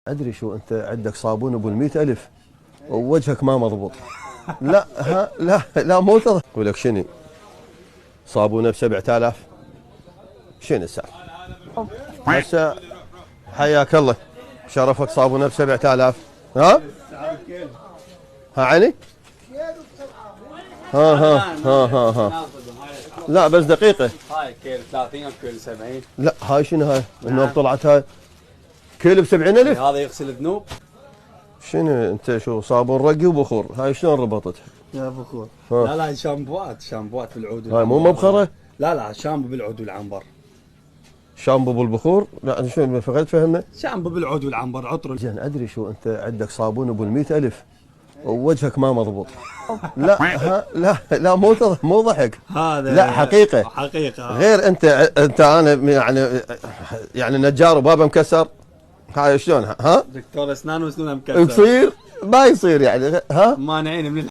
ادري شو انت عندك صابون ابو 100,000 ووجهك ما مضبوط. لا ها لا مو تض اقول لك شنو صابونه ب7,000 شنو السالفه؟ هسه حياك الله شرفك صابونه ب7,000 ها علي ها لا بس دقيقه هاي كيلو 30 او كيلو 70. لا هاي شنو هاي النوب طلعت هاي كيلو ب70,000 هذا يغسل ذنوب. شنو انت شو صابون رقي وبخور هاي شلون ربطت؟ يا بخور لا شامبوات بالعود هاي مو مبخره؟ لا شامبو بالعود والعنبر. شامبو بالبخور؟ لا شنو فقدت فهمنا؟ شامبو بالعود والعنبر عطر. زين ادري شو انت عندك صابون ابو 100,000 ووجهك ما مضبوط. لا لا مو ضحك هذا لا حقيقه غير انت انا يعني نجار وبابا مكسر هاي شلون ها؟ دكتور اسنان واسنانه مكسر يصير ما يصير يعني ها؟ مانعين من